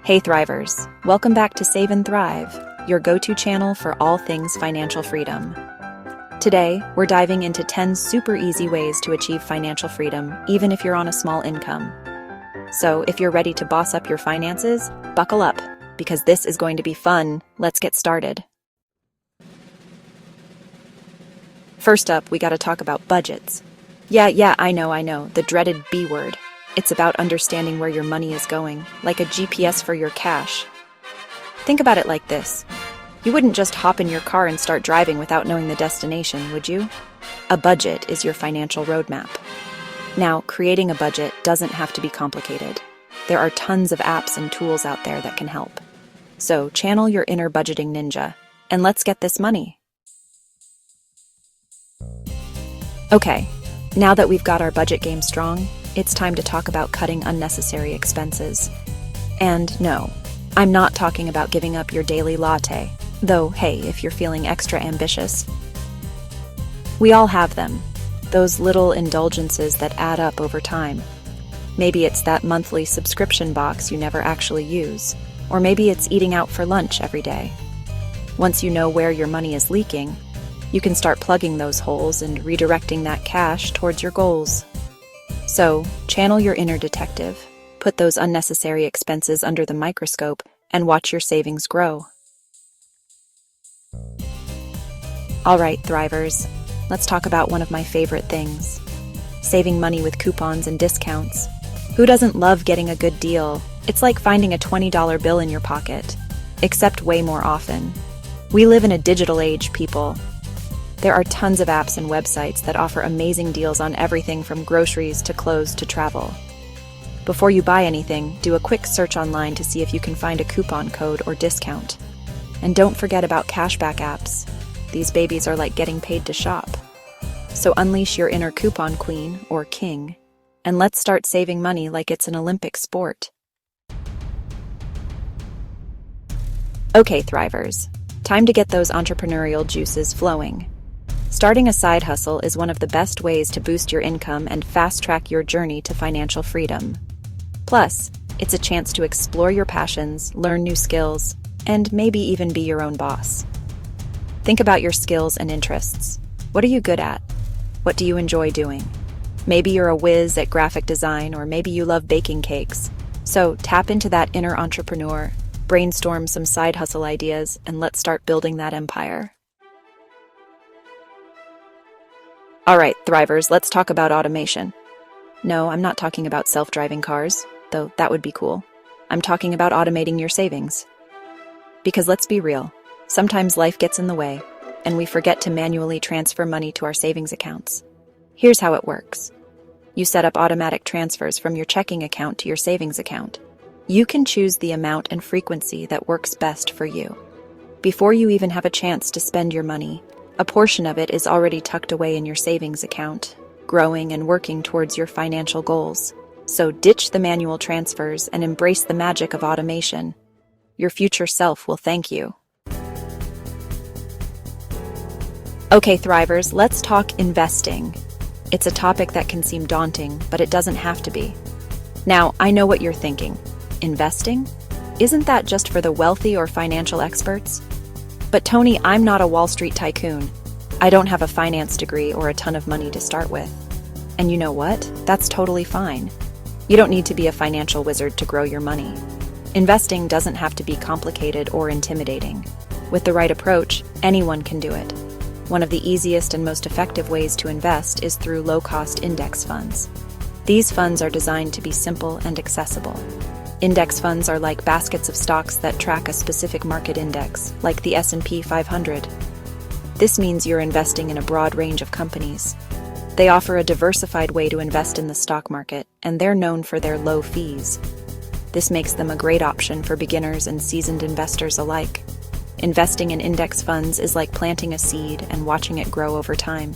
Hey Thrivers, welcome back to Save and Thrive, your go-to channel for all things financial freedom. Today, we're diving into 10 super easy ways to achieve financial freedom, even if you're on a small income. So, if you're ready to boss up your finances, buckle up, because this is going to be fun. Let's get started. First up, we gotta talk about budgets. Yeah, I know, the dreaded B word. It's about understanding where your money is going, like a GPS for your cash. Think about it like this. You wouldn't just hop in your car and start driving without knowing the destination, would you? A budget is your financial roadmap. Now, creating a budget doesn't have to be complicated. There are tons of apps and tools out there that can help. So, channel your inner budgeting ninja, and let's get this money. Okay, now that we've got our budget game strong, it's time to talk about cutting unnecessary expenses. And no, I'm not talking about giving up your daily latte, though hey, if you're feeling extra ambitious. We all have them, those little indulgences that add up over time. Maybe it's that monthly subscription box you never actually use, or maybe it's eating out for lunch every day. Once you know where your money is leaking, you can start plugging those holes and redirecting that cash towards your goals. So, channel your inner detective, put those unnecessary expenses under the microscope, and watch your savings grow. All right, Thrivers, let's talk about one of my favorite things, saving money with coupons and discounts. Who doesn't love getting a good deal? It's like finding a $20 bill in your pocket, except way more often. We live in a digital age, people. There are tons of apps and websites that offer amazing deals on everything from groceries to clothes to travel. Before you buy anything, do a quick search online to see if you can find a coupon code or discount. And don't forget about cashback apps. These babies are like getting paid to shop. So unleash your inner coupon queen or king, and let's start saving money like it's an Olympic sport. Okay, Thrivers, time to get those entrepreneurial juices flowing. Starting a side hustle is one of the best ways to boost your income and fast-track your journey to financial freedom. Plus, it's a chance to explore your passions, learn new skills, and maybe even be your own boss. Think about your skills and interests. What are you good at? What do you enjoy doing? Maybe you're a whiz at graphic design, or maybe you love baking cakes. So tap into that inner entrepreneur, brainstorm some side hustle ideas, and let's start building that empire. All right, Thrivers, let's talk about automation. No, I'm not talking about self-driving cars, though that would be cool. I'm talking about automating your savings. Because let's be real, sometimes life gets in the way, and we forget to manually transfer money to our savings accounts. Here's how it works. You set up automatic transfers from your checking account to your savings account. You can choose the amount and frequency that works best for you. Before you even have a chance to spend your money, a portion of it is already tucked away in your savings account, growing and working towards your financial goals. So ditch the manual transfers and embrace the magic of automation. Your future self will thank you. Okay, Thrivers, let's talk investing. It's a topic that can seem daunting, but it doesn't have to be. Now, I know what you're thinking. Investing? Isn't that just for the wealthy or financial experts? But Tony, I'm not a Wall Street tycoon. I don't have a finance degree or a ton of money to start with. And you know what? That's totally fine. You don't need to be a financial wizard to grow your money. Investing doesn't have to be complicated or intimidating. With the right approach, anyone can do it. One of the easiest and most effective ways to invest is through low-cost index funds. These funds are designed to be simple and accessible. Index funds are like baskets of stocks that track a specific market index, like the S&P 500. This means you're investing in a broad range of companies. They offer a diversified way to invest in the stock market, and they're known for their low fees. This makes them a great option for beginners and seasoned investors alike. Investing in index funds is like planting a seed and watching it grow over time.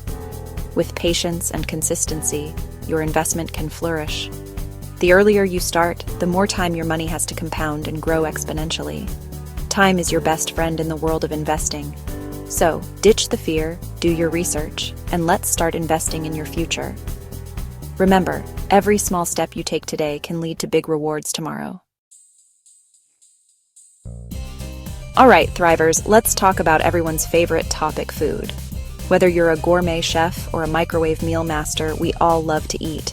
With patience and consistency, your investment can flourish. The earlier you start, the more time your money has to compound and grow exponentially. Time is your best friend in the world of investing. So, ditch the fear, do your research, and let's start investing in your future. Remember, every small step you take today can lead to big rewards tomorrow. All right, Thrivers, let's talk about everyone's favorite topic, food. Whether you're a gourmet chef or a microwave meal master, we all love to eat.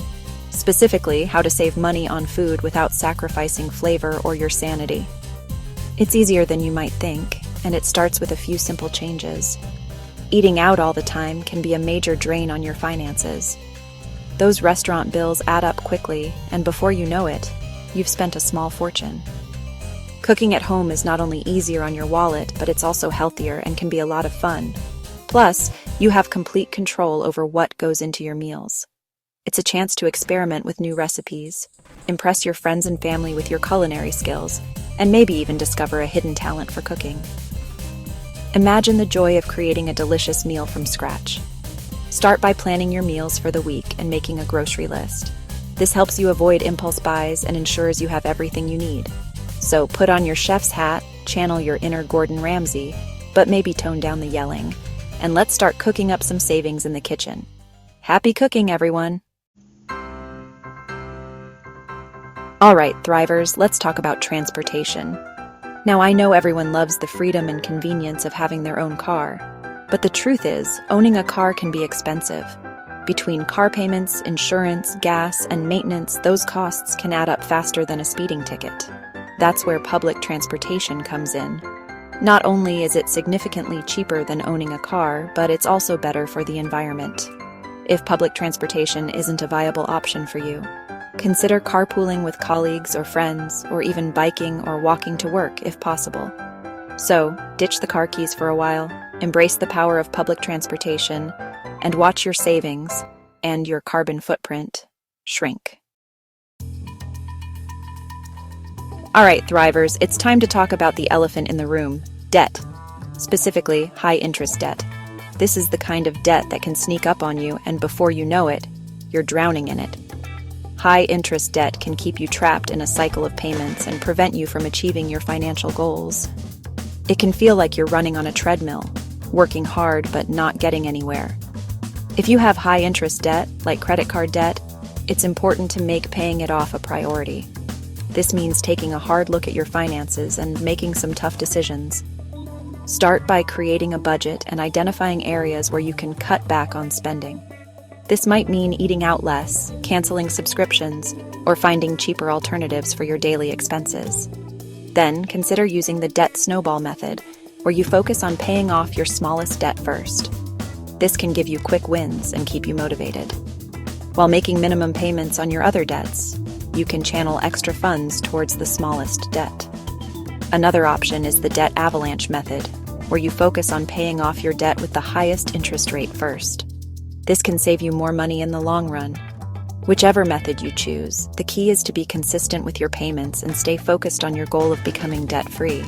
Specifically, how to save money on food without sacrificing flavor or your sanity. It's easier than you might think, and it starts with a few simple changes. Eating out all the time can be a major drain on your finances. Those restaurant bills add up quickly, and before you know it, you've spent a small fortune. Cooking at home is not only easier on your wallet, but it's also healthier and can be a lot of fun. Plus, you have complete control over what goes into your meals. It's a chance to experiment with new recipes, impress your friends and family with your culinary skills, and maybe even discover a hidden talent for cooking. Imagine the joy of creating a delicious meal from scratch. Start by planning your meals for the week and making a grocery list. This helps you avoid impulse buys and ensures you have everything you need. So put on your chef's hat, channel your inner Gordon Ramsay, but maybe tone down the yelling. And let's start cooking up some savings in the kitchen. Happy cooking, everyone! All right, Thrivers, let's talk about transportation. Now, I know everyone loves the freedom and convenience of having their own car, but the truth is, owning a car can be expensive. Between car payments, insurance, gas, and maintenance, those costs can add up faster than a speeding ticket. That's where public transportation comes in. Not only is it significantly cheaper than owning a car, but it's also better for the environment. If public transportation isn't a viable option for you, consider carpooling with colleagues or friends, or even biking or walking to work if possible. So, ditch the car keys for a while, embrace the power of public transportation, and watch your savings and your carbon footprint shrink. All right, Thrivers, it's time to talk about the elephant in the room, debt. Specifically, high-interest debt. This is the kind of debt that can sneak up on you, and before you know it, you're drowning in it. High-interest debt can keep you trapped in a cycle of payments and prevent you from achieving your financial goals. It can feel like you're running on a treadmill, working hard but not getting anywhere. If you have high-interest debt, like credit card debt, it's important to make paying it off a priority. This means taking a hard look at your finances and making some tough decisions. Start by creating a budget and identifying areas where you can cut back on spending. This might mean eating out less, canceling subscriptions, or finding cheaper alternatives for your daily expenses. Then, consider using the debt snowball method, where you focus on paying off your smallest debt first. This can give you quick wins and keep you motivated. While making minimum payments on your other debts, you can channel extra funds towards the smallest debt. Another option is the debt avalanche method, where you focus on paying off your debt with the highest interest rate first. This can save you more money in the long run. Whichever method you choose, the key is to be consistent with your payments and stay focused on your goal of becoming debt-free.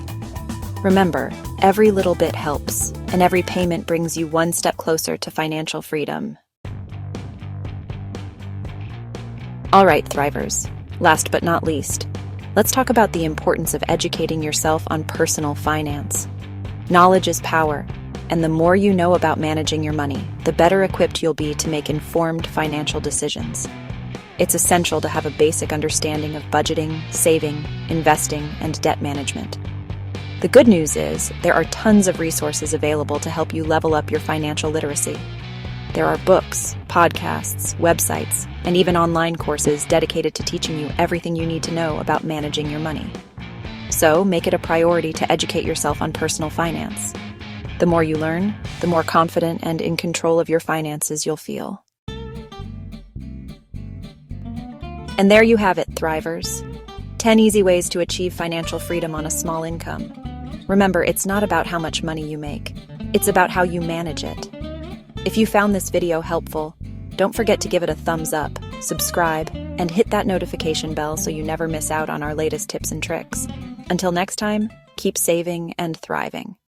Remember, every little bit helps, and every payment brings you one step closer to financial freedom. All right, Thrivers. Last but not least, let's talk about the importance of educating yourself on personal finance. Knowledge is power, and the more you know about managing your money, the better equipped you'll be to make informed financial decisions. It's essential to have a basic understanding of budgeting, saving, investing, and debt management. The good news is, there are tons of resources available to help you level up your financial literacy. There are books, podcasts, websites, and even online courses dedicated to teaching you everything you need to know about managing your money. So, make it a priority to educate yourself on personal finance. The more you learn, the more confident and in control of your finances you'll feel. And there you have it, Thrivers. 10 easy ways to achieve financial freedom on a small income. Remember, it's not about how much money you make. It's about how you manage it. If you found this video helpful, don't forget to give it a thumbs up, subscribe, and hit that notification bell so you never miss out on our latest tips and tricks. Until next time, keep saving and thriving.